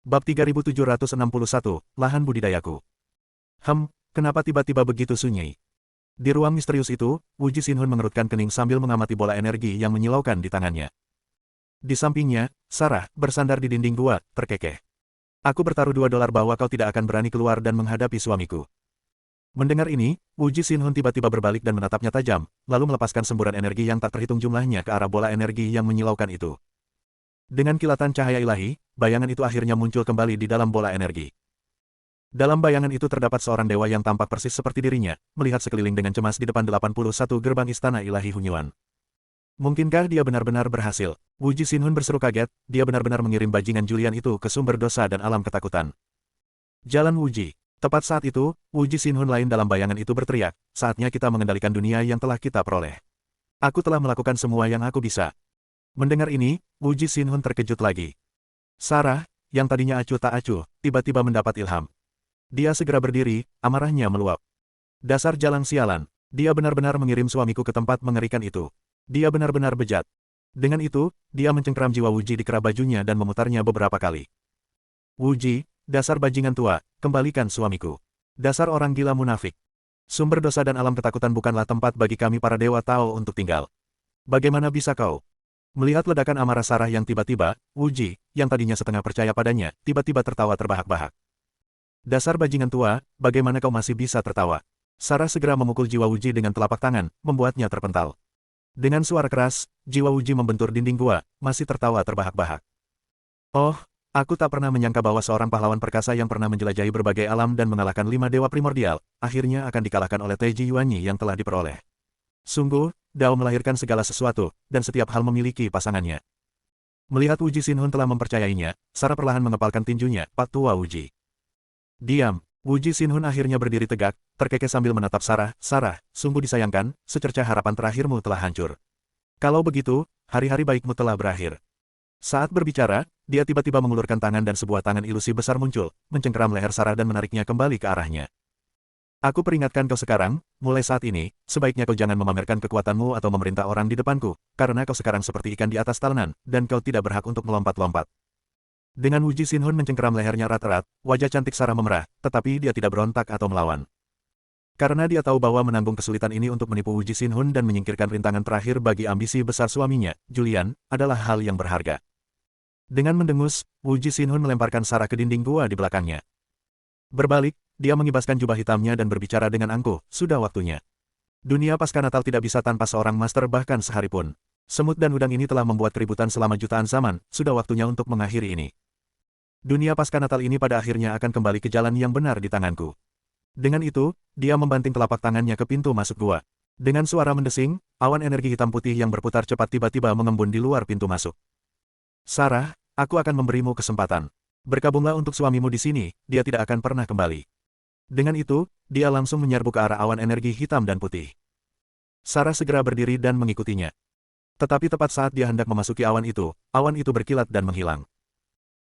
Bab 3761, Lahan Budidayaku. Kenapa tiba-tiba begitu sunyi? Di ruang misterius itu, Wu Jixinhun mengerutkan kening sambil mengamati bola energi yang menyilaukan di tangannya. Di sampingnya, Sarah bersandar di dinding gua, terkekeh. Aku bertaruh $2 bahwa kau tidak akan berani keluar dan menghadapi suamiku. Mendengar ini, Wu Jixinhun tiba-tiba berbalik dan menatapnya tajam, lalu melepaskan semburan energi yang tak terhitung jumlahnya ke arah bola energi yang menyilaukan itu. Dengan kilatan cahaya ilahi, bayangan itu akhirnya muncul kembali di dalam bola energi. Dalam bayangan itu terdapat seorang dewa yang tampak persis seperti dirinya, melihat sekeliling dengan cemas di depan 81 gerbang istana ilahi Hunyuan. Mungkinkah dia benar-benar berhasil? Wu Jixinhun berseru kaget, dia benar-benar mengirim bajingan Julian itu ke sumber dosa dan alam ketakutan. Jalan Wuji. Tepat saat itu, Wu Jixinhun lain dalam bayangan itu berteriak, saatnya kita mengendalikan dunia yang telah kita peroleh. Aku telah melakukan semua yang aku bisa. Mendengar ini, Wu Jixinhun terkejut lagi. Sarah, yang tadinya acuh tak acuh, tiba-tiba mendapat ilham. Dia segera berdiri, amarahnya meluap. Dasar jalang sialan, dia benar-benar mengirim suamiku ke tempat mengerikan itu. Dia benar-benar bejat. Dengan itu, dia mencengkeram jiwa Wuji di kerah bajunya dan memutarnya beberapa kali. Wuji, dasar bajingan tua, kembalikan suamiku. Dasar orang gila munafik. Sumber dosa dan alam ketakutan bukanlah tempat bagi kami para dewa Tao untuk tinggal. Bagaimana bisa kau? Melihat ledakan amarah Sarah yang tiba-tiba, Wuji, yang tadinya setengah percaya padanya, tiba-tiba tertawa terbahak-bahak. Dasar bajingan tua, bagaimana kau masih bisa tertawa? Sarah segera memukul jiwa Wuji dengan telapak tangan, membuatnya terpental. Dengan suara keras, jiwa Wuji membentur dinding gua, masih tertawa terbahak-bahak. Oh, aku tak pernah menyangka bahwa seorang pahlawan perkasa yang pernah menjelajahi berbagai alam dan mengalahkan 5 dewa primordial, akhirnya akan dikalahkan oleh Teiji Yuanyi yang telah diperoleh. Sungguh, Dao melahirkan segala sesuatu, dan setiap hal memiliki pasangannya. Melihat Wu Jixinhun telah mempercayainya, Sarah perlahan mengepalkan tinjunya, Pak Tua Wuji. Diam. Wu Jixinhun akhirnya berdiri tegak, terkekeh sambil menatap Sarah. Sarah, sungguh disayangkan, secercah harapan terakhirmu telah hancur. Kalau begitu, hari-hari baikmu telah berakhir. Saat berbicara, dia tiba-tiba mengulurkan tangan dan sebuah tangan ilusi besar muncul, mencengkeram leher Sarah dan menariknya kembali ke arahnya. Aku peringatkan kau sekarang, mulai saat ini, sebaiknya kau jangan memamerkan kekuatanmu atau memerintah orang di depanku, karena kau sekarang seperti ikan di atas talenan, dan kau tidak berhak untuk melompat-lompat. Dengan Wu Jixinhun mencengkeram lehernya erat-erat, wajah cantik Sarah memerah, tetapi dia tidak berontak atau melawan. Karena dia tahu bahwa menanggung kesulitan ini untuk menipu Wu Jixinhun dan menyingkirkan rintangan terakhir bagi ambisi besar suaminya, Julian, adalah hal yang berharga. Dengan mendengus, Wu Jixinhun melemparkan Sarah ke dinding gua di belakangnya. Berbalik, dia mengibaskan jubah hitamnya dan berbicara dengan angkuh, sudah waktunya. Dunia pasca Natal tidak bisa tanpa seorang master bahkan sehari pun. Semut dan udang ini telah membuat keributan selama jutaan zaman, sudah waktunya untuk mengakhiri ini. Dunia pasca Natal ini pada akhirnya akan kembali ke jalan yang benar di tanganku. Dengan itu, dia membanting telapak tangannya ke pintu masuk gua. Dengan suara mendesing, awan energi hitam putih yang berputar cepat tiba-tiba mengembun di luar pintu masuk. Sarah, aku akan memberimu kesempatan. Berkabunglah untuk suamimu di sini, dia tidak akan pernah kembali. Dengan itu, dia langsung menyerbu ke arah awan energi hitam dan putih. Sarah segera berdiri dan mengikutinya. Tetapi tepat saat dia hendak memasuki awan itu berkilat dan menghilang.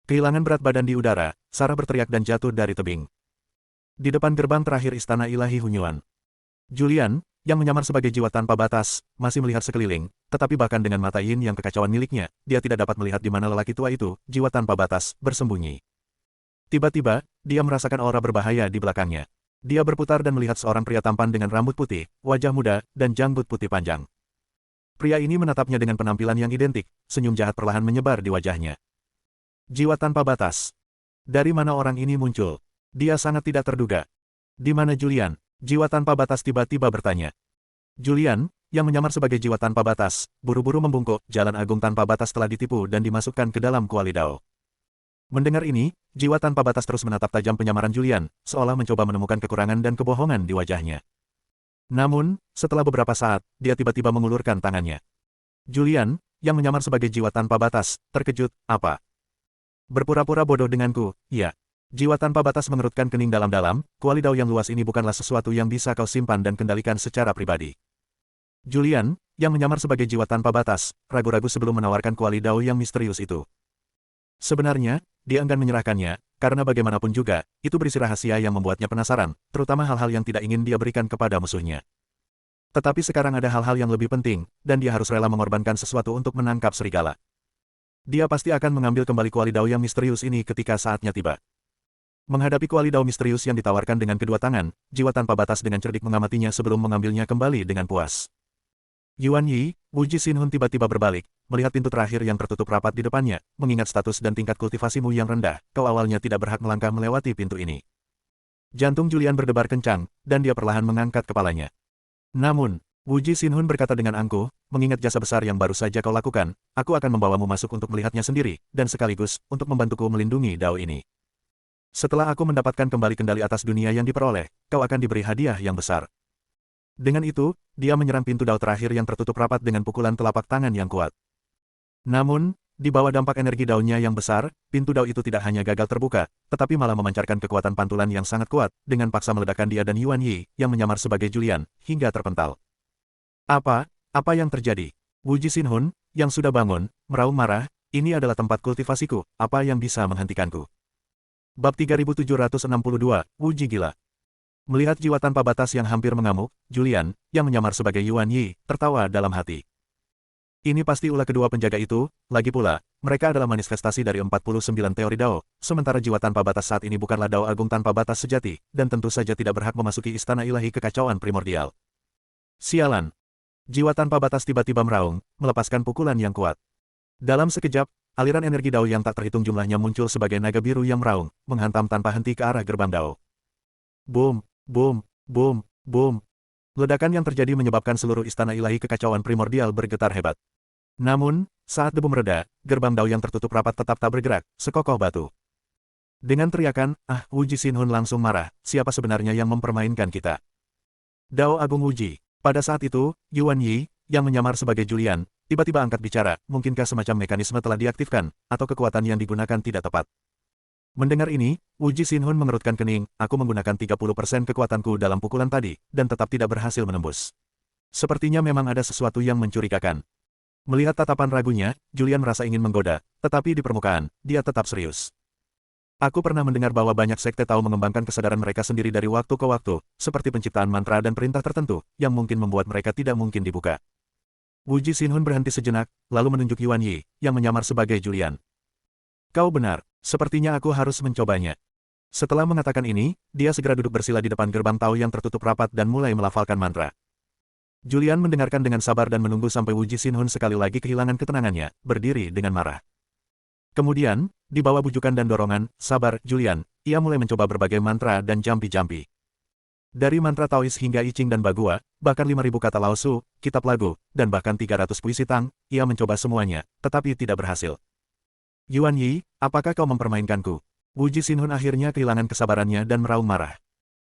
Kehilangan berat badan di udara, Sarah berteriak dan jatuh dari tebing. Di depan gerbang terakhir istana ilahi Hunyuan. Julian, yang menyamar sebagai jiwa tanpa batas, masih melihat sekeliling, tetapi bahkan dengan mata yin yang kekacauan miliknya, dia tidak dapat melihat di mana lelaki tua itu, jiwa tanpa batas, bersembunyi. Tiba-tiba, dia merasakan aura berbahaya di belakangnya. Dia berputar dan melihat seorang pria tampan dengan rambut putih, wajah muda, dan janggut putih panjang. Pria ini menatapnya dengan penampilan yang identik, senyum jahat perlahan menyebar di wajahnya. Jiwa tanpa batas. Dari mana orang ini muncul? Dia sangat tidak terduga. Di mana Julian? Jiwa tanpa batas tiba-tiba bertanya. Julian, yang menyamar sebagai jiwa tanpa batas, buru-buru membungkuk, jalan agung tanpa batas telah ditipu dan dimasukkan ke dalam kuali Dao. Mendengar ini, jiwa tanpa batas terus menatap tajam penyamaran Julian, seolah mencoba menemukan kekurangan dan kebohongan di wajahnya. Namun, setelah beberapa saat, dia tiba-tiba mengulurkan tangannya. Julian, yang menyamar sebagai jiwa tanpa batas, terkejut, apa? Berpura-pura bodoh denganku, ya. Jiwa tanpa batas mengerutkan kening dalam-dalam, kuali Dao yang luas ini bukanlah sesuatu yang bisa kau simpan dan kendalikan secara pribadi. Julian, yang menyamar sebagai jiwa tanpa batas, ragu-ragu sebelum menawarkan kuali Dao yang misterius itu. Sebenarnya, dia enggan menyerahkannya, karena bagaimanapun juga, itu berisi rahasia yang membuatnya penasaran, terutama hal-hal yang tidak ingin dia berikan kepada musuhnya. Tetapi sekarang ada hal-hal yang lebih penting, dan dia harus rela mengorbankan sesuatu untuk menangkap serigala. Dia pasti akan mengambil kembali kuali dao yang misterius ini ketika saatnya tiba. Menghadapi kuali dao misterius yang ditawarkan dengan kedua tangan, jiwa tanpa batas dengan cerdik mengamatinya sebelum mengambilnya kembali dengan puas. Yuan Yi, Wu Ji Xinhun tiba-tiba berbalik, melihat pintu terakhir yang tertutup rapat di depannya, mengingat status dan tingkat kultivasimu yang rendah, kau awalnya tidak berhak melangkah melewati pintu ini. Jantung Julian berdebar kencang, dan dia perlahan mengangkat kepalanya. Namun, Wu Ji Xinhun berkata dengan angkuh, mengingat jasa besar yang baru saja kau lakukan, aku akan membawamu masuk untuk melihatnya sendiri, dan sekaligus, untuk membantuku melindungi dao ini. Setelah aku mendapatkan kembali kendali atas dunia yang diperoleh, kau akan diberi hadiah yang besar. Dengan itu, dia menyerang pintu dao terakhir yang tertutup rapat dengan pukulan telapak tangan yang kuat. Namun, di bawah dampak energi daunnya yang besar, pintu dao itu tidak hanya gagal terbuka, tetapi malah memancarkan kekuatan pantulan yang sangat kuat, dengan paksa meledakkan dia dan Yuan Yi, yang menyamar sebagai Julian, hingga terpental. Apa yang terjadi? Wu Ji Xinhun, yang sudah bangun, meraung marah, ini adalah tempat kultivasiku, apa yang bisa menghentikanku? Bab 3762, Wu Ji gila. Melihat jiwa tanpa batas yang hampir mengamuk, Julian, yang menyamar sebagai Yuan Yi, tertawa dalam hati. Ini pasti ulah kedua penjaga itu, lagi pula, mereka adalah manifestasi dari 49 teori Dao, sementara jiwa tanpa batas saat ini bukanlah Dao Agung tanpa batas sejati, dan tentu saja tidak berhak memasuki istana ilahi kekacauan primordial. Sialan. Jiwa tanpa batas tiba-tiba meraung, melepaskan pukulan yang kuat. Dalam sekejap, aliran energi Dao yang tak terhitung jumlahnya muncul sebagai naga biru yang meraung, menghantam tanpa henti ke arah gerbang Dao. Boom, boom, boom, boom. Ledakan yang terjadi menyebabkan seluruh istana ilahi kekacauan primordial bergetar hebat. Namun, saat debu mereda, gerbang Dao yang tertutup rapat tetap tak bergerak, sekokoh batu. Dengan teriakan, Wu Ji Xinhun langsung marah, siapa sebenarnya yang mempermainkan kita? Dao Agung Wu Ji. Pada saat itu, Yuan Yi, yang menyamar sebagai Julian, tiba-tiba angkat bicara, mungkinkah semacam mekanisme telah diaktifkan, atau kekuatan yang digunakan tidak tepat. Mendengar ini, Wu Ji Xinhun mengerutkan kening, aku menggunakan 30% kekuatanku dalam pukulan tadi, dan tetap tidak berhasil menembus. Sepertinya memang ada sesuatu yang mencurigakan. Melihat tatapan ragunya, Julian merasa ingin menggoda, tetapi di permukaan, dia tetap serius. Aku pernah mendengar bahwa banyak sekte tahu mengembangkan kesadaran mereka sendiri dari waktu ke waktu, seperti penciptaan mantra dan perintah tertentu, yang mungkin membuat mereka tidak mungkin dibuka. Wu Ji Xinhun berhenti sejenak, lalu menunjuk Yuan Yi, yang menyamar sebagai Julian. Kau benar, sepertinya aku harus mencobanya. Setelah mengatakan ini, dia segera duduk bersila di depan gerbang Tao yang tertutup rapat dan mulai melafalkan mantra. Julian mendengarkan dengan sabar dan menunggu sampai Wu Ji Xinhun sekali lagi kehilangan ketenangannya, berdiri dengan marah. Kemudian, di bawah bujukan dan dorongan, sabar, Julian, ia mulai mencoba berbagai mantra dan jampi-jampi. Dari mantra Taois hingga I Ching dan Bagua, bahkan 5.000 kata Laosu, kitab lagu, dan bahkan 300 puisi Tang, ia mencoba semuanya, tetapi tidak berhasil. Yuan Yi, apakah kau mempermainkanku? Wu Ji Xinhun akhirnya kehilangan kesabarannya dan meraung marah.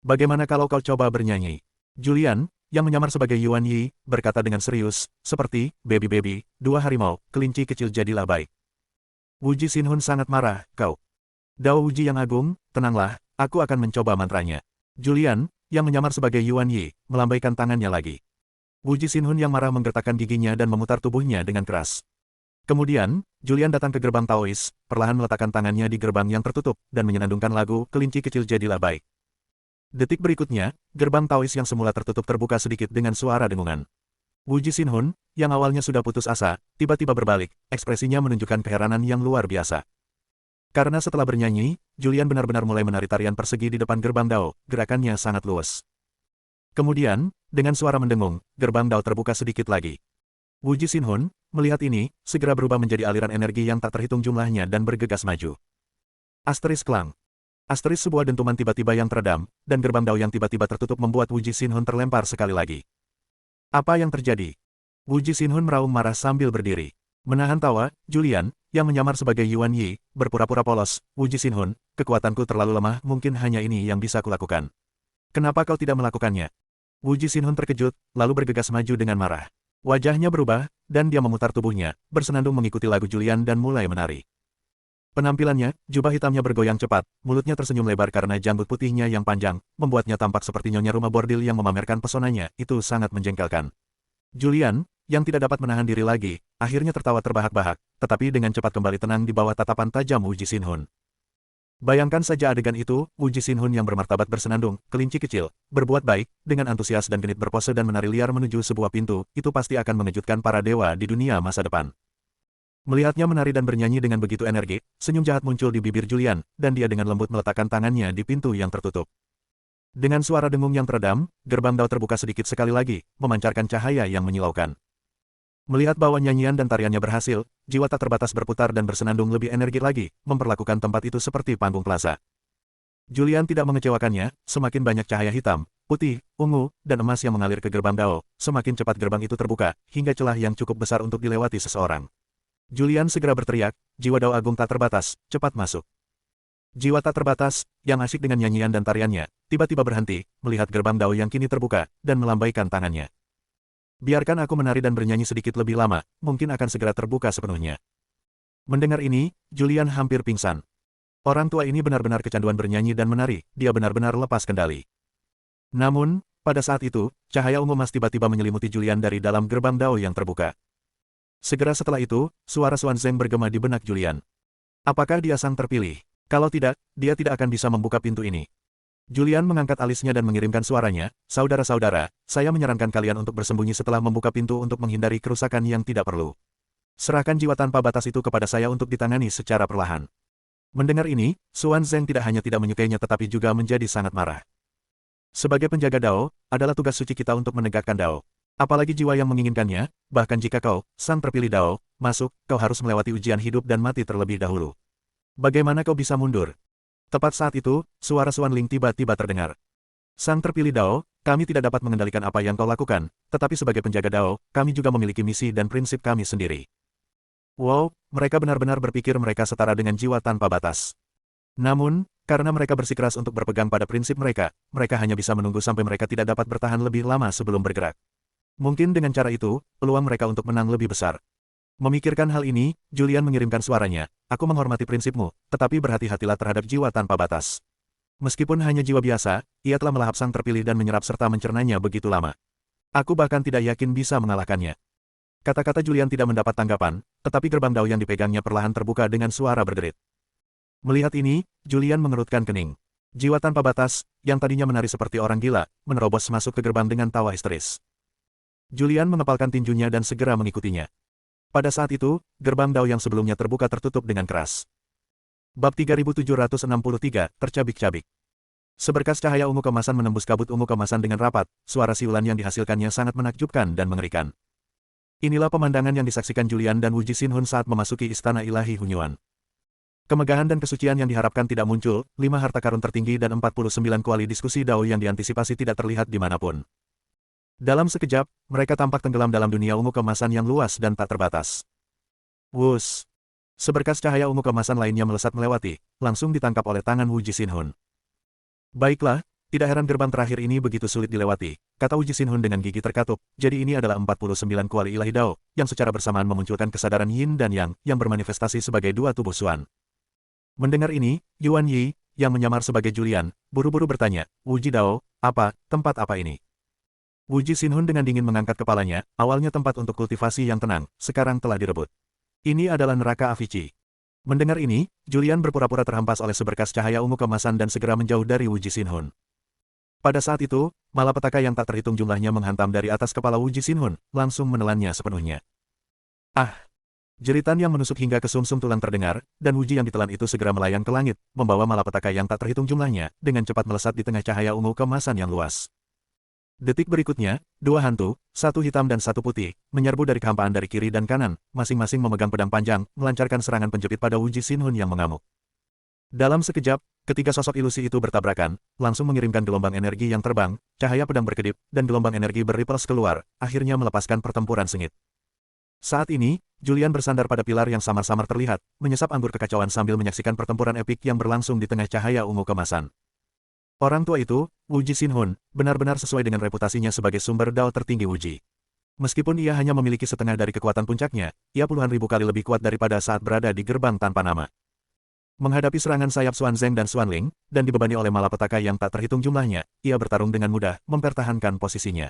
Bagaimana kalau kau coba bernyanyi? Julian, yang menyamar sebagai Yuan Yi, berkata dengan serius, seperti, baby, dua harimau, kelinci kecil jadilah baik. Wu Ji Xinhun sangat marah, kau. Dao Wu Ji yang agung, tenanglah, aku akan mencoba mantranya. Julian, yang menyamar sebagai Yuan Yi, melambaikan tangannya lagi. Wu Ji Xinhun yang marah menggertakkan giginya dan memutar tubuhnya dengan keras. Kemudian, Julian datang ke gerbang Taois, perlahan meletakkan tangannya di gerbang yang tertutup, dan menyenandungkan lagu, kelinci kecil jadilah baik. Detik berikutnya, gerbang Taois yang semula tertutup terbuka sedikit dengan suara dengungan. Wu Ji Xinhun, yang awalnya sudah putus asa, tiba-tiba berbalik, ekspresinya menunjukkan keheranan yang luar biasa. Karena setelah bernyanyi, Julian benar-benar mulai menari tarian persegi di depan gerbang Dao, gerakannya sangat luwes. Kemudian, dengan suara mendengung, gerbang Dao terbuka sedikit lagi. Wu Ji Xinhun, melihat ini, segera berubah menjadi aliran energi yang tak terhitung jumlahnya dan bergegas maju. Asteris klang. Asteris sebuah dentuman tiba-tiba yang teredam, dan gerbang Dao yang tiba-tiba tertutup membuat Wu Ji Xinhun terlempar sekali lagi. Apa yang terjadi? Wu Ji Xinhun meraung marah sambil berdiri. Menahan tawa, Julian, yang menyamar sebagai Yuan Yi, berpura-pura polos, Wu Ji Xinhun, kekuatanku terlalu lemah, mungkin hanya ini yang bisa kulakukan. Kenapa kau tidak melakukannya? Wu Ji Xinhun terkejut, lalu bergegas maju dengan marah. Wajahnya berubah, dan dia memutar tubuhnya, bersenandung mengikuti lagu Julian dan mulai menari. Penampilannya, jubah hitamnya bergoyang cepat, mulutnya tersenyum lebar karena janggut putihnya yang panjang, membuatnya tampak seperti nyonya rumah bordil yang memamerkan pesonanya, itu sangat menjengkelkan. Julian, yang tidak dapat menahan diri lagi, akhirnya tertawa terbahak-bahak, tetapi dengan cepat kembali tenang di bawah tatapan tajam Wu Ji Xinhun. Bayangkan saja adegan itu, Wu Ji Xinhun yang bermartabat bersenandung, kelinci kecil, berbuat baik, dengan antusias dan genit berpose dan menari liar menuju sebuah pintu, itu pasti akan mengejutkan para dewa di dunia masa depan. Melihatnya menari dan bernyanyi dengan begitu energik, senyum jahat muncul di bibir Julian, dan dia dengan lembut meletakkan tangannya di pintu yang tertutup. Dengan suara dengung yang teredam, gerbang dao terbuka sedikit sekali lagi, memancarkan cahaya yang menyilaukan. Melihat bahwa nyanyian dan tariannya berhasil, jiwa tak terbatas berputar dan bersenandung lebih energik lagi, memperlakukan tempat itu seperti panggung plaza. Julian tidak mengecewakannya, semakin banyak cahaya hitam, putih, ungu, dan emas yang mengalir ke gerbang dao, semakin cepat gerbang itu terbuka, hingga celah yang cukup besar untuk dilewati seseorang. Julian segera berteriak, jiwa dao agung tak terbatas, cepat masuk. Jiwa tak terbatas, yang asyik dengan nyanyian dan tariannya, tiba-tiba berhenti, melihat gerbang dao yang kini terbuka, dan melambaikan tangannya. Biarkan aku menari dan bernyanyi sedikit lebih lama, mungkin akan segera terbuka sepenuhnya. Mendengar ini, Julian hampir pingsan. Orang tua ini benar-benar kecanduan bernyanyi dan menari, dia benar-benar lepas kendali. Namun, pada saat itu, cahaya ungu emas tiba-tiba menyelimuti Julian dari dalam gerbang dao yang terbuka. Segera setelah itu, suara Xuan Zeng bergema di benak Julian. Apakah dia sang terpilih? Kalau tidak, dia tidak akan bisa membuka pintu ini. Julian mengangkat alisnya dan mengirimkan suaranya, saudara-saudara, saya menyarankan kalian untuk bersembunyi setelah membuka pintu untuk menghindari kerusakan yang tidak perlu. Serahkan jiwa tanpa batas itu kepada saya untuk ditangani secara perlahan. Mendengar ini, Xuan Zeng tidak hanya tidak menyukainya tetapi juga menjadi sangat marah. Sebagai penjaga dao, adalah tugas suci kita untuk menegakkan dao. Apalagi jiwa yang menginginkannya, bahkan jika kau, sang terpilih dao, masuk, kau harus melewati ujian hidup dan mati terlebih dahulu. Bagaimana kau bisa mundur? Tepat saat itu, suara Xuan Ling tiba-tiba terdengar. Sang terpilih dao, kami tidak dapat mengendalikan apa yang kau lakukan, tetapi sebagai penjaga dao, kami juga memiliki misi dan prinsip kami sendiri. Wow, mereka benar-benar berpikir mereka setara dengan jiwa tanpa batas. Namun, karena mereka bersikeras untuk berpegang pada prinsip mereka, mereka hanya bisa menunggu sampai mereka tidak dapat bertahan lebih lama sebelum bergerak. Mungkin dengan cara itu, peluang mereka untuk menang lebih besar. Memikirkan hal ini, Julian mengirimkan suaranya, aku menghormati prinsipmu, tetapi berhati-hatilah terhadap jiwa tanpa batas. Meskipun hanya jiwa biasa, ia telah melahap sang terpilih dan menyerap serta mencernanya begitu lama. Aku bahkan tidak yakin bisa mengalahkannya. Kata-kata Julian tidak mendapat tanggapan, tetapi gerbang dao yang dipegangnya perlahan terbuka dengan suara berderit. Melihat ini, Julian mengerutkan kening. Jiwa tanpa batas, yang tadinya menari seperti orang gila, menerobos masuk ke gerbang dengan tawa histeris. Julian mengepalkan tinjunya dan segera mengikutinya. Pada saat itu, gerbang dao yang sebelumnya terbuka tertutup dengan keras. Bab 3763, tercabik-cabik. Seberkas cahaya ungu kemasan menembus kabut ungu kemasan dengan rapat, suara siulan yang dihasilkannya sangat menakjubkan dan mengerikan. Inilah pemandangan yang disaksikan Julian dan Wu Jixinhun saat memasuki istana ilahi Hunyuan. Kemegahan dan kesucian yang diharapkan tidak muncul, 5 harta karun tertinggi dan 49 kuali diskusi dao yang diantisipasi tidak terlihat dimanapun. Dalam sekejap, mereka tampak tenggelam dalam dunia ungu kemasan yang luas dan tak terbatas. Wus! Seberkas cahaya ungu kemasan lainnya melesat melewati, langsung ditangkap oleh tangan Wu Jixinhun. Baiklah, tidak heran gerbang terakhir ini begitu sulit dilewati, kata Wu Jixinhun dengan gigi terkatup, jadi ini adalah 49 kuali ilahi dao, yang secara bersamaan memunculkan kesadaran Yin dan Yang, yang bermanifestasi sebagai dua tubuh Xuan. Mendengar ini, Yuan Yi, yang menyamar sebagai Julian, buru-buru bertanya, Wuji Dao, tempat apa ini? Wu Jixinhun dengan dingin mengangkat kepalanya, awalnya tempat untuk kultivasi yang tenang, sekarang telah direbut. Ini adalah neraka Avici. Mendengar ini, Julian berpura-pura terhempas oleh seberkas cahaya ungu kemasan dan segera menjauh dari Wu Jixinhun. Pada saat itu, malapetaka yang tak terhitung jumlahnya menghantam dari atas kepala Wu Jixinhun, langsung menelannya sepenuhnya. Ah! Jeritan yang menusuk hingga ke sumsum tulang terdengar, dan Wuji yang ditelan itu segera melayang ke langit, membawa malapetaka yang tak terhitung jumlahnya, dengan cepat melesat di tengah cahaya ungu kemasan yang luas. Detik berikutnya, dua hantu, satu hitam dan satu putih, menyerbu dari kehampaan dari kiri dan kanan, masing-masing memegang pedang panjang, melancarkan serangan penjepit pada Wu Jixinhun yang mengamuk. Dalam sekejap, ketiga sosok ilusi itu bertabrakan, langsung mengirimkan gelombang energi yang terbang, cahaya pedang berkedip, dan gelombang energi berripples keluar, akhirnya melepaskan pertempuran sengit. Saat ini, Julian bersandar pada pilar yang samar-samar terlihat, menyesap anggur kekacauan sambil menyaksikan pertempuran epik yang berlangsung di tengah cahaya ungu kemasan. Orang tua itu, Wu Jixinhun, benar-benar sesuai dengan reputasinya sebagai sumber dao tertinggi Wuji. Meskipun ia hanya memiliki setengah dari kekuatan puncaknya, ia puluhan ribu kali lebih kuat daripada saat berada di gerbang tanpa nama. Menghadapi serangan sayap Xuan Zeng dan Xuan Ling, dan dibebani oleh malapetaka yang tak terhitung jumlahnya, ia bertarung dengan mudah, mempertahankan posisinya.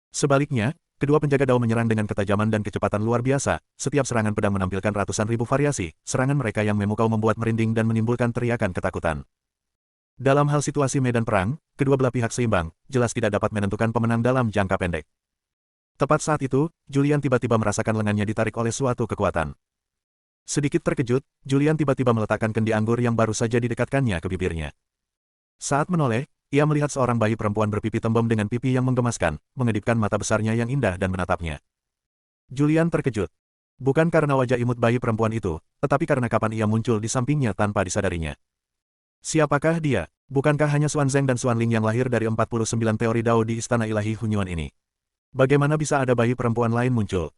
Sebaliknya, kedua penjaga dao menyerang dengan ketajaman dan kecepatan luar biasa, setiap serangan pedang menampilkan ratusan ribu variasi, serangan mereka yang memukau membuat merinding dan menimbulkan teriakan ketakutan. Dalam hal situasi medan perang, kedua belah pihak seimbang, jelas tidak dapat menentukan pemenang dalam jangka pendek. Tepat saat itu, Julian tiba-tiba merasakan lengannya ditarik oleh suatu kekuatan. Sedikit terkejut, Julian tiba-tiba meletakkan kendi anggur yang baru saja didekatkannya ke bibirnya. Saat menoleh, ia melihat seorang bayi perempuan berpipi tembem dengan pipi yang menggemaskan, mengedipkan mata besarnya yang indah dan menatapnya. Julian terkejut. Bukan karena wajah imut bayi perempuan itu, tetapi karena kapan ia muncul di sampingnya tanpa disadarinya. Siapakah dia? Bukankah hanya Xuan Zeng dan Xuan Ling yang lahir dari 49 teori Dao di Istana Ilahi Hunyuan ini? Bagaimana bisa ada bayi perempuan lain muncul?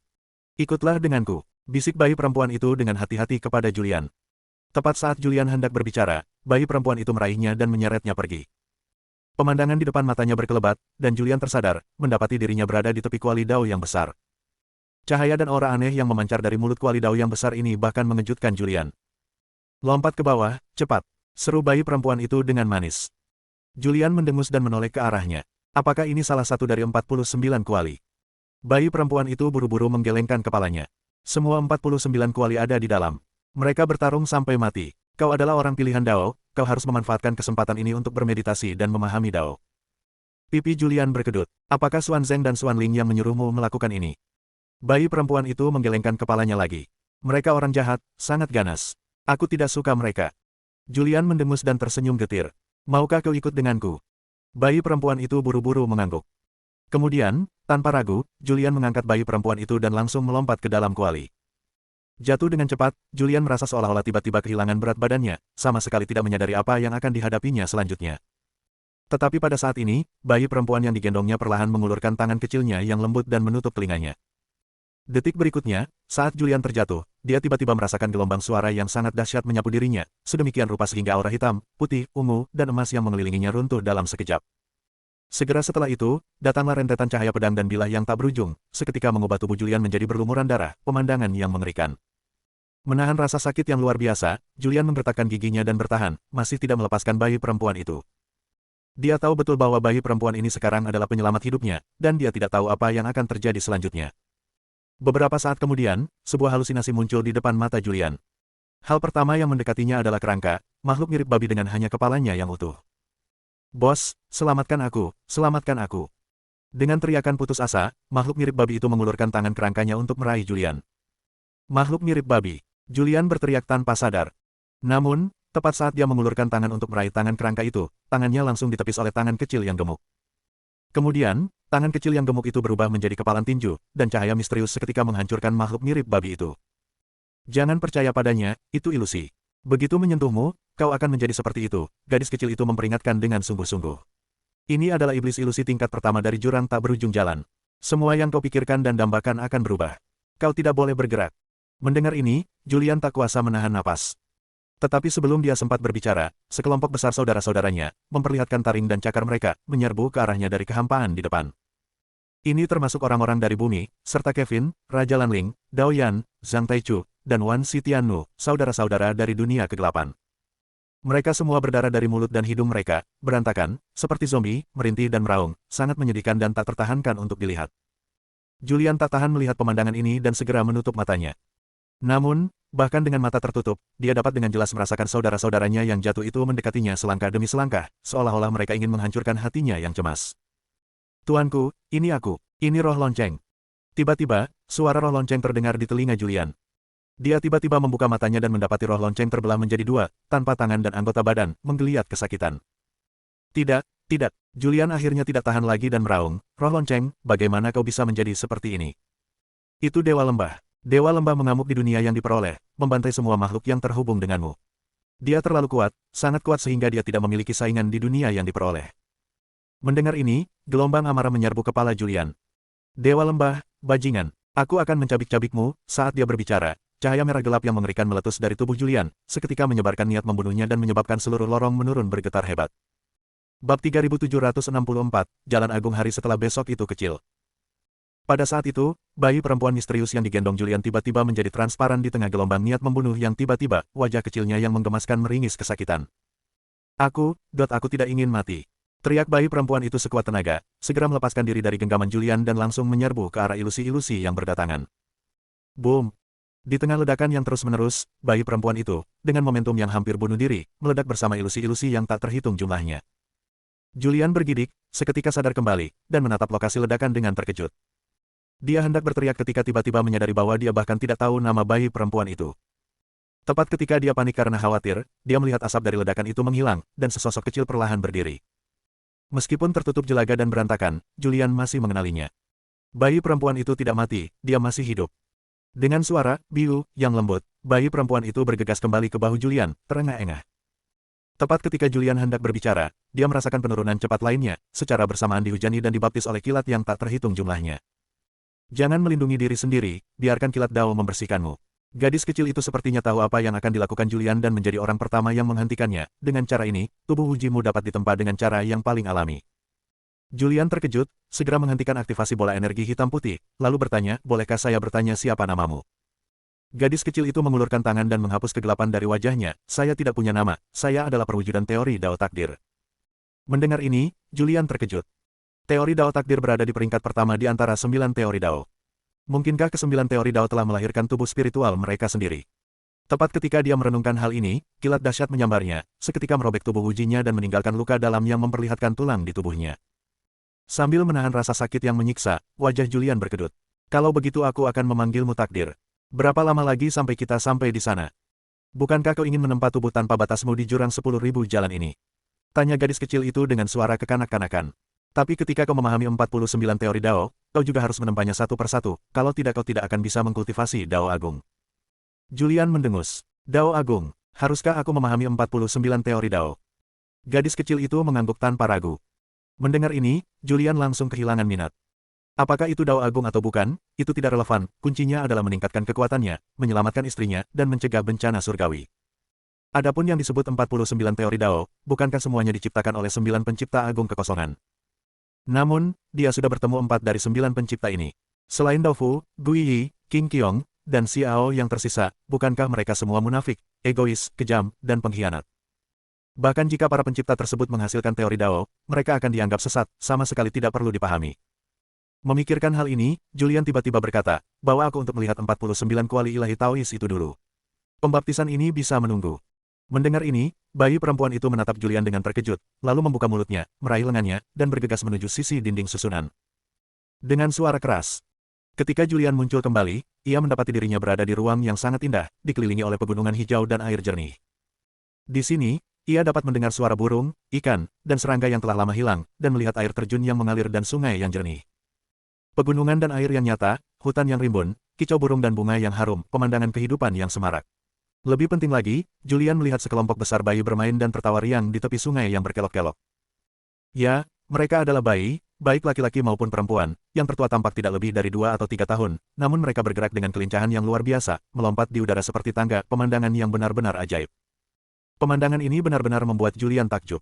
Ikutlah denganku, bisik bayi perempuan itu dengan hati-hati kepada Julian. Tepat saat Julian hendak berbicara, bayi perempuan itu meraihnya dan menyeretnya pergi. Pemandangan di depan matanya berkelebat, dan Julian tersadar, mendapati dirinya berada di tepi kuali Dao yang besar. Cahaya dan aura aneh yang memancar dari mulut kuali Dao yang besar ini bahkan mengejutkan Julian. Lompat ke bawah, cepat, seru bayi perempuan itu dengan manis. Julian mendengus dan menoleh ke arahnya. Apakah ini salah satu dari 49 kuali? Bayi perempuan itu buru-buru menggelengkan kepalanya. Semua 49 kuali ada di dalam. Mereka bertarung sampai mati. Kau adalah orang pilihan Dao, kau harus memanfaatkan kesempatan ini untuk bermeditasi dan memahami Dao. Pipi Julian berkedut. Apakah Xuan Zeng dan Xuan Ling yang menyuruhmu melakukan ini? Bayi perempuan itu menggelengkan kepalanya lagi. Mereka orang jahat, sangat ganas. Aku tidak suka mereka. Julian mendengus dan tersenyum getir. Maukah kau ikut denganku? Bayi perempuan itu buru-buru mengangguk. Kemudian, tanpa ragu, Julian mengangkat bayi perempuan itu dan langsung melompat ke dalam kuali. Jatuh dengan cepat, Julian merasa seolah-olah tiba-tiba kehilangan berat badannya, sama sekali tidak menyadari apa yang akan dihadapinya selanjutnya. Tetapi pada saat ini, bayi perempuan yang digendongnya perlahan mengulurkan tangan kecilnya yang lembut dan menutup telinganya. Detik berikutnya, saat Julian terjatuh, dia tiba-tiba merasakan gelombang suara yang sangat dahsyat menyapu dirinya, sedemikian rupa sehingga aura hitam, putih, ungu, dan emas yang mengelilinginya runtuh dalam sekejap. Segera setelah itu, datanglah rentetan cahaya pedang dan bilah yang tak berujung, seketika mengubah tubuh Julian menjadi berlumuran darah, pemandangan yang mengerikan. Menahan rasa sakit yang luar biasa, Julian menggertakkan giginya dan bertahan, masih tidak melepaskan bayi perempuan itu. Dia tahu betul bahwa bayi perempuan ini sekarang adalah penyelamat hidupnya, dan dia tidak tahu apa yang akan terjadi selanjutnya. Beberapa saat kemudian, sebuah halusinasi muncul di depan mata Julian. Hal pertama yang mendekatinya adalah kerangka, makhluk mirip babi dengan hanya kepalanya yang utuh. Bos, selamatkan aku, selamatkan aku. Dengan teriakan putus asa, makhluk mirip babi itu mengulurkan tangan kerangkanya untuk meraih Julian. Makhluk mirip babi. Julian berteriak tanpa sadar. Namun, tepat saat dia mengulurkan tangan untuk meraih tangan kerangka itu, tangannya langsung ditepis oleh tangan kecil yang gemuk. Kemudian, tangan kecil yang gemuk itu berubah menjadi kepalan tinju, dan cahaya misterius seketika menghancurkan makhluk mirip babi itu. Jangan percaya padanya, itu ilusi. Begitu menyentuhmu, kau akan menjadi seperti itu, gadis kecil itu memperingatkan dengan sungguh-sungguh. Ini adalah iblis ilusi tingkat pertama dari jurang tak berujung jalan. Semua yang kau pikirkan dan dambakan akan berubah. Kau tidak boleh bergerak. Mendengar ini, Julian tak kuasa menahan napas. Tetapi sebelum dia sempat berbicara, sekelompok besar saudara-saudaranya, memperlihatkan taring dan cakar mereka, menyerbu ke arahnya dari kehampaan di depan. Ini termasuk orang-orang dari bumi, serta Kevin, Raja Lanling, Dao Yan, Zhang Taichu, dan Wan Xitiannu, saudara-saudara dari dunia kegelapan. Mereka semua berdarah dari mulut dan hidung mereka, berantakan, seperti zombie, merintih dan meraung, sangat menyedihkan dan tak tertahankan untuk dilihat. Julian tak tahan melihat pemandangan ini dan segera menutup matanya. Namun, bahkan dengan mata tertutup, dia dapat dengan jelas merasakan saudara-saudaranya yang jatuh itu mendekatinya selangkah demi selangkah, seolah-olah mereka ingin menghancurkan hatinya yang cemas. Tuanku, ini aku, ini roh lonceng. Tiba-tiba, suara roh lonceng terdengar di telinga Julian. Dia tiba-tiba membuka matanya dan mendapati roh lonceng terbelah menjadi dua, tanpa tangan dan anggota badan, menggeliat kesakitan. Tidak, tidak, Julian akhirnya tidak tahan lagi dan meraung, roh lonceng, bagaimana kau bisa menjadi seperti ini? Itu Dewa Lembah. Dewa Lembah mengamuk di dunia yang diperoleh, membantai semua makhluk yang terhubung denganmu. Dia terlalu kuat, sangat kuat sehingga dia tidak memiliki saingan di dunia yang diperoleh. Mendengar ini, gelombang amarah menyerbu kepala Julian. Dewa Lembah, bajingan, aku akan mencabik-cabikmu. Saat dia berbicara, cahaya merah gelap yang mengerikan meletus dari tubuh Julian, seketika menyebarkan niat membunuhnya dan menyebabkan seluruh lorong menurun bergetar hebat. Bab 3764, Jalan Agung hari setelah besok itu kecil. Pada saat itu, bayi perempuan misterius yang digendong Julian tiba-tiba menjadi transparan di tengah gelombang niat membunuh yang tiba-tiba, wajah kecilnya yang menggemaskan meringis kesakitan. Aku tidak ingin mati. Teriak bayi perempuan itu sekuat tenaga, segera melepaskan diri dari genggaman Julian dan langsung menyerbu ke arah ilusi-ilusi yang berdatangan. Boom! Di tengah ledakan yang terus-menerus, bayi perempuan itu, dengan momentum yang hampir bunuh diri, meledak bersama ilusi-ilusi yang tak terhitung jumlahnya. Julian bergidik, seketika sadar kembali, dan menatap lokasi ledakan dengan terkejut. Dia hendak berteriak ketika tiba-tiba menyadari bahwa dia bahkan tidak tahu nama bayi perempuan itu. Tepat ketika dia panik karena khawatir, dia melihat asap dari ledakan itu menghilang, dan sesosok kecil perlahan berdiri. Meskipun tertutup jelaga dan berantakan, Julian masih mengenalinya. Bayi perempuan itu tidak mati, dia masih hidup. Dengan suara biu yang lembut, bayi perempuan itu bergegas kembali ke bahu Julian, terengah-engah. Tepat ketika Julian hendak berbicara, dia merasakan penurunan cepat lainnya, secara bersamaan dihujani dan dibaptis oleh kilat yang tak terhitung jumlahnya. Jangan melindungi diri sendiri, biarkan kilat Dao membersihkanmu. Gadis kecil itu sepertinya tahu apa yang akan dilakukan Julian dan menjadi orang pertama yang menghentikannya. Dengan cara ini, tubuh ujimu dapat ditempa dengan cara yang paling alami. Julian terkejut, segera menghentikan aktivasi bola energi hitam putih, lalu bertanya, bolehkah saya bertanya siapa namamu? Gadis kecil itu mengulurkan tangan dan menghapus kegelapan dari wajahnya, saya tidak punya nama, saya adalah perwujudan teori Dao Takdir. Mendengar ini, Julian terkejut. Teori Dao Takdir berada di peringkat pertama di antara 9 teori Dao. Mungkinkah ke-9 teori Dao telah melahirkan tubuh spiritual mereka sendiri? Tepat ketika dia merenungkan hal ini, kilat dahsyat menyambarnya, seketika merobek tubuh ujinya dan meninggalkan luka dalam yang memperlihatkan tulang di tubuhnya. Sambil menahan rasa sakit yang menyiksa, wajah Julian berkedut. Kalau begitu aku akan memanggilmu Takdir. Berapa lama lagi sampai kita sampai di sana? Bukankah kau ingin menempa tubuh tanpa batasmu di jurang 10.000 jalan ini? Tanya gadis kecil itu dengan suara kekanak-kanakan. Tapi ketika kau memahami 49 teori Dao, kau juga harus menempanya satu persatu, kalau tidak kau tidak akan bisa mengkultivasi Dao Agung. Julian mendengus. Dao Agung, haruskah aku memahami 49 teori Dao? Gadis kecil itu mengangguk tanpa ragu. Mendengar ini, Julian langsung kehilangan minat. Apakah itu Dao Agung atau bukan, itu tidak relevan, kuncinya adalah meningkatkan kekuatannya, menyelamatkan istrinya, dan mencegah bencana surgawi. Adapun yang disebut 49 teori Dao, bukankah semuanya diciptakan oleh 9 pencipta agung kekosongan? Namun, dia sudah bertemu 4 dari 9 pencipta ini. Selain Dao Fu, Gui Yi, Qing Qiong, dan Xiao yang tersisa, bukankah mereka semua munafik, egois, kejam, dan pengkhianat? Bahkan jika para pencipta tersebut menghasilkan teori Dao, mereka akan dianggap sesat, sama sekali tidak perlu dipahami. Memikirkan hal ini, Julian tiba-tiba berkata, bawa aku untuk melihat 49 kuali ilahi Taois itu dulu. Pembaptisan ini bisa menunggu. Mendengar ini, bayi perempuan itu menatap Julian dengan terkejut, lalu membuka mulutnya, meraih lengannya, dan bergegas menuju sisi dinding susunan. Dengan suara keras. Ketika Julian muncul kembali, ia mendapati dirinya berada di ruang yang sangat indah, dikelilingi oleh pegunungan hijau dan air jernih. Di sini, ia dapat mendengar suara burung, ikan, dan serangga yang telah lama hilang, dan melihat air terjun yang mengalir dan sungai yang jernih. Pegunungan dan air yang nyata, hutan yang rimbun, kicau burung dan bunga yang harum, pemandangan kehidupan yang semarak. Lebih penting lagi, Julian melihat sekelompok besar bayi bermain dan tertawa riang di tepi sungai yang berkelok-kelok. Ya, mereka adalah bayi, baik laki-laki maupun perempuan, yang tertua tampak tidak lebih dari 2 atau 3 tahun, namun mereka bergerak dengan kelincahan yang luar biasa, melompat di udara seperti tangga, pemandangan yang benar-benar ajaib. Pemandangan ini benar-benar membuat Julian takjub.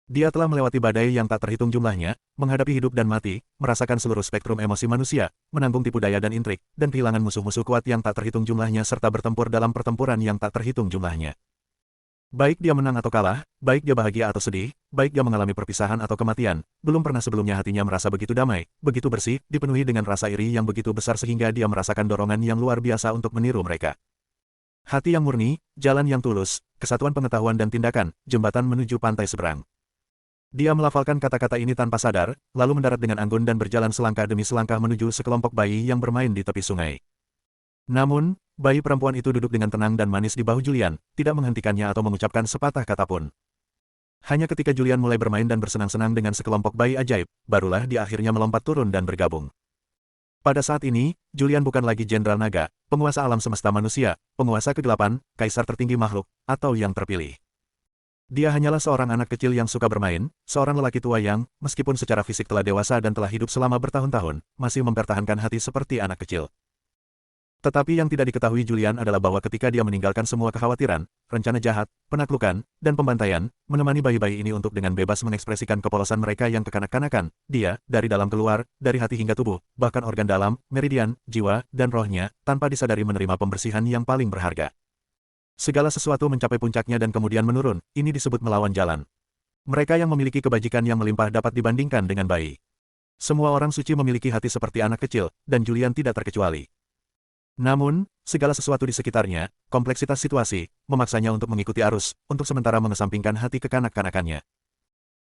Dia telah melewati badai yang tak terhitung jumlahnya, menghadapi hidup dan mati, merasakan seluruh spektrum emosi manusia, menanggung tipu daya dan intrik, dan kehilangan musuh-musuh kuat yang tak terhitung jumlahnya serta bertempur dalam pertempuran yang tak terhitung jumlahnya. Baik dia menang atau kalah, baik dia bahagia atau sedih, baik dia mengalami perpisahan atau kematian, belum pernah sebelumnya hatinya merasa begitu damai, begitu bersih, dipenuhi dengan rasa iri yang begitu besar sehingga dia merasakan dorongan yang luar biasa untuk meniru mereka. Hati yang murni, jalan yang tulus, kesatuan pengetahuan dan tindakan, jembatan menuju pantai seberang. Dia melafalkan kata-kata ini tanpa sadar, lalu mendarat dengan anggun dan berjalan selangkah demi selangkah menuju sekelompok bayi yang bermain di tepi sungai. Namun, bayi perempuan itu duduk dengan tenang dan manis di bahu Julian, tidak menghentikannya atau mengucapkan sepatah kata pun. Hanya ketika Julian mulai bermain dan bersenang-senang dengan sekelompok bayi ajaib, barulah dia akhirnya melompat turun dan bergabung. Pada saat ini, Julian bukan lagi Jenderal Naga, penguasa alam semesta manusia, penguasa kegelapan, kaisar tertinggi makhluk, atau yang terpilih. Dia hanyalah seorang anak kecil yang suka bermain, seorang lelaki tua yang, meskipun secara fisik telah dewasa dan telah hidup selama bertahun-tahun, masih mempertahankan hati seperti anak kecil. Tetapi yang tidak diketahui Julian adalah bahwa ketika dia meninggalkan semua kekhawatiran, rencana jahat, penaklukan, dan pembantaian, menemani bayi-bayi ini untuk dengan bebas mengekspresikan kepolosan mereka yang kekanak-kanakan, dia, dari dalam keluar, dari hati hingga tubuh, bahkan organ dalam, meridian, jiwa, dan rohnya, tanpa disadari menerima pembersihan yang paling berharga. Segala sesuatu mencapai puncaknya dan kemudian menurun, ini disebut melawan jalan. Mereka yang memiliki kebajikan yang melimpah dapat dibandingkan dengan bayi. Semua orang suci memiliki hati seperti anak kecil, dan Julian tidak terkecuali. Namun, segala sesuatu di sekitarnya, kompleksitas situasi, memaksanya untuk mengikuti arus, untuk sementara mengesampingkan hati kekanak-kanakannya.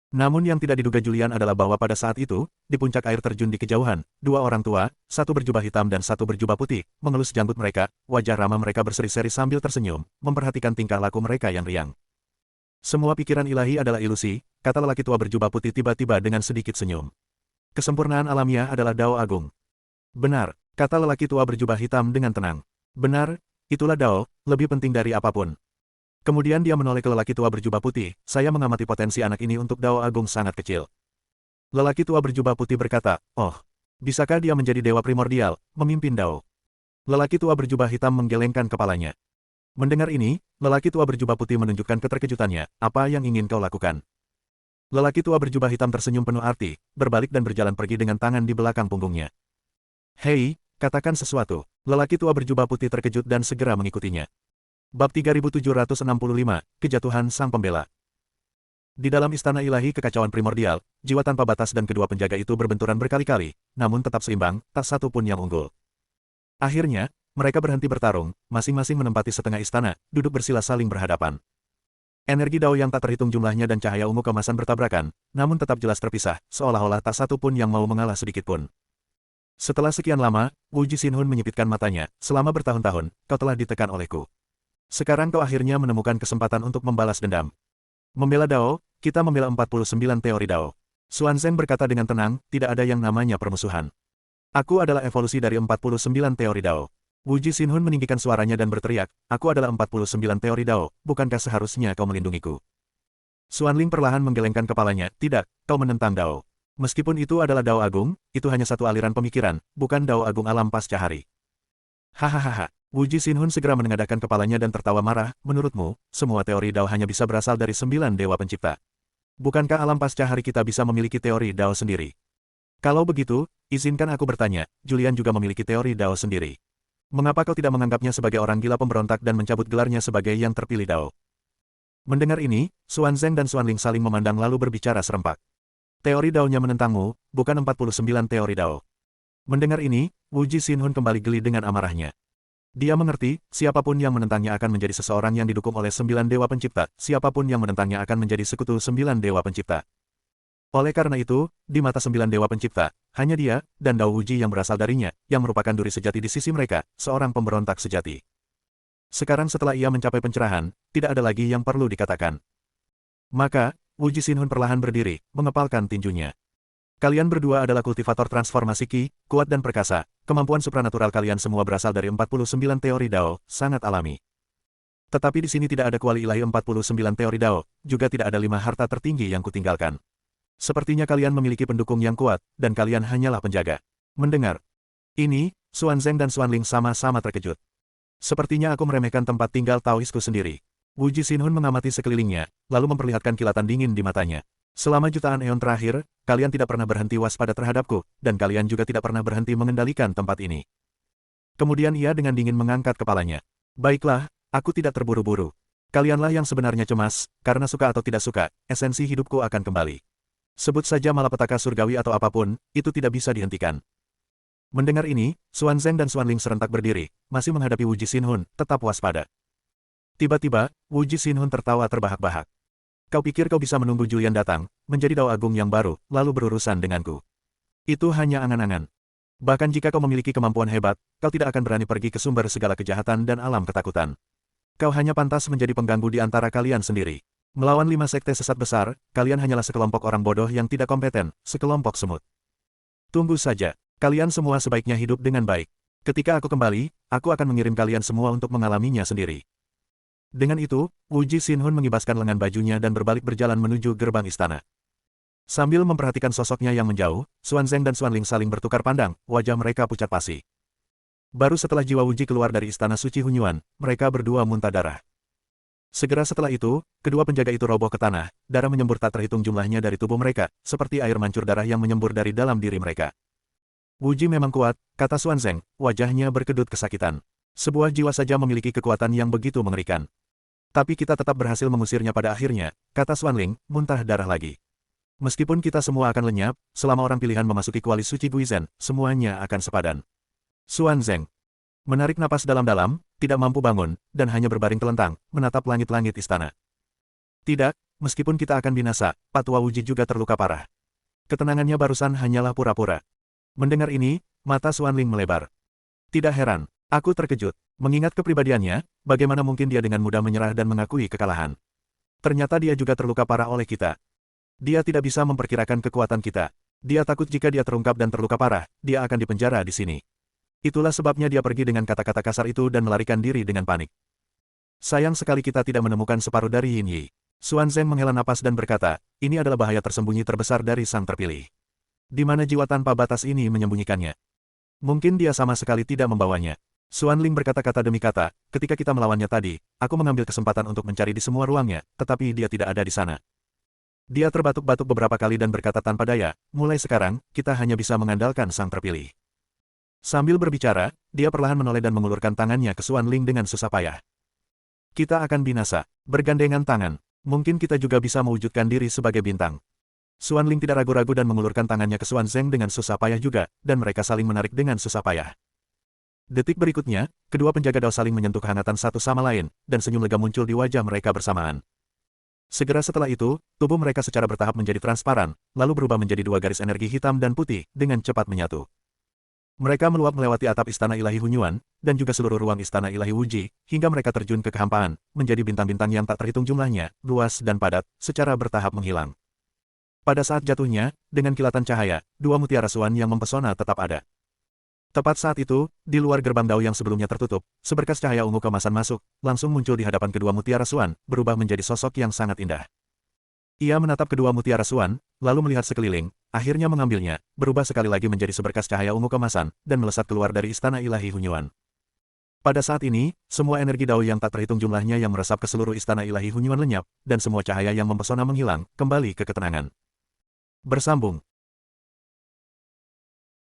Namun yang tidak diduga Julian adalah bahwa pada saat itu, di puncak air terjun di kejauhan, dua orang tua, satu berjubah hitam dan satu berjubah putih, mengelus janggut mereka, wajah ramah mereka berseri-seri sambil tersenyum, memperhatikan tingkah laku mereka yang riang. Semua pikiran ilahi adalah ilusi, kata lelaki tua berjubah putih tiba-tiba dengan sedikit senyum. Kesempurnaan alamiah adalah Dao Agung. Benar, kata lelaki tua berjubah hitam dengan tenang. Benar, itulah Dao, lebih penting dari apapun. Kemudian dia menoleh ke lelaki tua berjubah putih, saya mengamati potensi anak ini untuk Dao Agung sangat kecil. Lelaki tua berjubah putih berkata, oh, bisakah dia menjadi dewa primordial, memimpin Dao? Lelaki tua berjubah hitam menggelengkan kepalanya. Mendengar ini, lelaki tua berjubah putih menunjukkan keterkejutannya, apa yang ingin kau lakukan? Lelaki tua berjubah hitam tersenyum penuh arti, berbalik dan berjalan pergi dengan tangan di belakang punggungnya. Hei, katakan sesuatu. Lelaki tua berjubah putih terkejut dan segera mengikutinya. Bab 3765, Kejatuhan Sang Pembela. Di dalam istana ilahi kekacauan primordial, jiwa tanpa batas dan kedua penjaga itu berbenturan berkali-kali, namun tetap seimbang, tak satu pun yang unggul. Akhirnya, mereka berhenti bertarung, masing-masing menempati setengah istana, duduk bersila saling berhadapan. Energi Dao yang tak terhitung jumlahnya dan cahaya ungu kemasan bertabrakan, namun tetap jelas terpisah, seolah-olah tak satu pun yang mau mengalah sedikit pun. Setelah sekian lama, Wu Jixinhun menyipitkan matanya, selama bertahun-tahun, kau telah ditekan olehku. Sekarang kau akhirnya menemukan kesempatan untuk membalas dendam. Membela Dao, kita membela 49 teori Dao. Xuan Zeng berkata dengan tenang, tidak ada yang namanya permusuhan. Aku adalah evolusi dari 49 teori Dao. Wu Jixinhun meninggikan suaranya dan berteriak, aku adalah 49 teori Dao, bukankah seharusnya kau melindungiku? Xuan Ling perlahan menggelengkan kepalanya, tidak, kau menentang Dao. Meskipun itu adalah Dao Agung, itu hanya satu aliran pemikiran, bukan Dao Agung alam pasca hari. Hahaha. Wu Jixinhun segera menengadahkan kepalanya dan tertawa marah, menurutmu, semua teori Dao hanya bisa berasal dari 9 dewa pencipta. Bukankah alam pasca hari kita bisa memiliki teori Dao sendiri? Kalau begitu, izinkan aku bertanya, Julian juga memiliki teori Dao sendiri. Mengapa kau tidak menganggapnya sebagai orang gila pemberontak dan mencabut gelarnya sebagai yang terpilih Dao? Mendengar ini, Xuan Zeng dan Xuan Ling saling memandang lalu berbicara serempak. Teori Dao-nya menentangmu, bukan 49 teori Dao. Mendengar ini, Wu Jixinhun kembali geli dengan amarahnya. Dia mengerti, siapapun yang menentangnya akan menjadi seseorang yang didukung oleh 9 dewa pencipta, siapapun yang menentangnya akan menjadi sekutu 9 dewa pencipta. Oleh karena itu, di mata 9 dewa pencipta, hanya dia, dan Dao Wuji yang berasal darinya, yang merupakan duri sejati di sisi mereka, seorang pemberontak sejati. Sekarang setelah ia mencapai pencerahan, tidak ada lagi yang perlu dikatakan. Maka, Wu Jixinhun perlahan berdiri, mengepalkan tinjunya. Kalian berdua adalah kultivator transformasi Qi, kuat dan perkasa. Kemampuan supranatural kalian semua berasal dari 49 teori Dao, sangat alami. Tetapi di sini tidak ada kuali ilahi 49 teori Dao, juga tidak ada 5 harta tertinggi yang kutinggalkan. Sepertinya kalian memiliki pendukung yang kuat, dan kalian hanyalah penjaga. Mendengar ini, Xuan Zeng dan Xuan Ling sama-sama terkejut. Sepertinya aku meremehkan tempat tinggal Taoisku sendiri. Wu Jixinhun mengamati sekelilingnya, lalu memperlihatkan kilatan dingin di matanya. Selama jutaan eon terakhir, kalian tidak pernah berhenti waspada terhadapku, dan kalian juga tidak pernah berhenti mengendalikan tempat ini. Kemudian ia dengan dingin mengangkat kepalanya. Baiklah, aku tidak terburu-buru. Kalianlah yang sebenarnya cemas, karena suka atau tidak suka, esensi hidupku akan kembali. Sebut saja malapetaka surgawi atau apapun, itu tidak bisa dihentikan. Mendengar ini, Xuan Zeng dan Xuan Ling serentak berdiri, masih menghadapi Wu Jixinhun, tetap waspada. Tiba-tiba, Wu Jixinhun tertawa terbahak-bahak. Kau pikir kau bisa menunggu Julian datang, menjadi Dao Agung yang baru, lalu berurusan denganku. Itu hanya angan-angan. Bahkan jika kau memiliki kemampuan hebat, kau tidak akan berani pergi ke sumber segala kejahatan dan alam ketakutan. Kau hanya pantas menjadi pengganggu di antara kalian sendiri. Melawan 5 sekte sesat besar, kalian hanyalah sekelompok orang bodoh yang tidak kompeten, sekelompok semut. Tunggu saja, kalian semua sebaiknya hidup dengan baik. Ketika aku kembali, aku akan mengirim kalian semua untuk mengalaminya sendiri. Dengan itu, Wu Jixinhun mengibaskan lengan bajunya dan berbalik berjalan menuju gerbang istana. Sambil memperhatikan sosoknya yang menjauh, Xuan Zeng dan Xuan Ling saling bertukar pandang, wajah mereka pucat pasi. Baru setelah jiwa Wuji keluar dari istana suci Hunyuan, mereka berdua muntah darah. Segera setelah itu, kedua penjaga itu roboh ke tanah, darah menyembur tak terhitung jumlahnya dari tubuh mereka, seperti air mancur darah yang menyembur dari dalam diri mereka. Wuji memang kuat, kata Xuan Zeng, wajahnya berkedut kesakitan. Sebuah jiwa saja memiliki kekuatan yang begitu mengerikan. Tapi kita tetap berhasil mengusirnya pada akhirnya, kata Xuan Ling, muntah darah lagi. Meskipun kita semua akan lenyap, selama orang pilihan memasuki kuali suci Guizhen, semuanya akan sepadan. Xuan Zeng menarik napas dalam-dalam, tidak mampu bangun, dan hanya berbaring telentang, menatap langit-langit istana. Tidak, meskipun kita akan binasa, Patua Wuji juga terluka parah. Ketenangannya barusan hanyalah pura-pura. Mendengar ini, mata Xuan Ling melebar. Tidak heran, aku terkejut. Mengingat kepribadiannya, bagaimana mungkin dia dengan mudah menyerah dan mengakui kekalahan. Ternyata dia juga terluka parah oleh kita. Dia tidak bisa memperkirakan kekuatan kita. Dia takut jika dia terungkap dan terluka parah, dia akan dipenjara di sini. Itulah sebabnya dia pergi dengan kata-kata kasar itu dan melarikan diri dengan panik. Sayang sekali kita tidak menemukan separuh dari Yin Yi. Xuan Zeng menghela napas dan berkata, ini adalah bahaya tersembunyi terbesar dari sang terpilih. Di mana jiwa tanpa batas ini menyembunyikannya? Mungkin dia sama sekali tidak membawanya. Xuan Ling berkata-kata demi kata, ketika kita melawannya tadi, aku mengambil kesempatan untuk mencari di semua ruangnya, tetapi dia tidak ada di sana. Dia terbatuk-batuk beberapa kali dan berkata tanpa daya, mulai sekarang, kita hanya bisa mengandalkan sang terpilih. Sambil berbicara, dia perlahan menoleh dan mengulurkan tangannya ke Xuan Ling dengan susah payah. Kita akan binasa, bergandengan tangan. Mungkin kita juga bisa mewujudkan diri sebagai bintang. Xuan Ling tidak ragu-ragu dan mengulurkan tangannya ke Xuan Zeng dengan susah payah juga, dan mereka saling menarik dengan susah payah. Detik berikutnya, kedua penjaga dao saling menyentuh kehangatan satu sama lain, dan senyum lega muncul di wajah mereka bersamaan. Segera setelah itu, tubuh mereka secara bertahap menjadi transparan, lalu berubah menjadi dua garis energi hitam dan putih, dengan cepat menyatu. Mereka meluap melewati atap Istana Ilahi Hunyuan, dan juga seluruh ruang Istana Ilahi Wuji, hingga mereka terjun ke kehampaan, menjadi bintang-bintang yang tak terhitung jumlahnya, luas dan padat, secara bertahap menghilang. Pada saat jatuhnya, dengan kilatan cahaya, dua mutiara Xuan yang mempesona tetap ada. Tepat saat itu, di luar gerbang dao yang sebelumnya tertutup, seberkas cahaya ungu kemasan masuk, langsung muncul di hadapan kedua mutiara Xuan, berubah menjadi sosok yang sangat indah. Ia menatap kedua mutiara Xuan, lalu melihat sekeliling, akhirnya mengambilnya, berubah sekali lagi menjadi seberkas cahaya ungu kemasan, dan melesat keluar dari Istana Ilahi Hunyuan. Pada saat ini, semua energi dao yang tak terhitung jumlahnya yang meresap ke seluruh Istana Ilahi Hunyuan lenyap, dan semua cahaya yang mempesona menghilang, kembali ke ketenangan. Bersambung.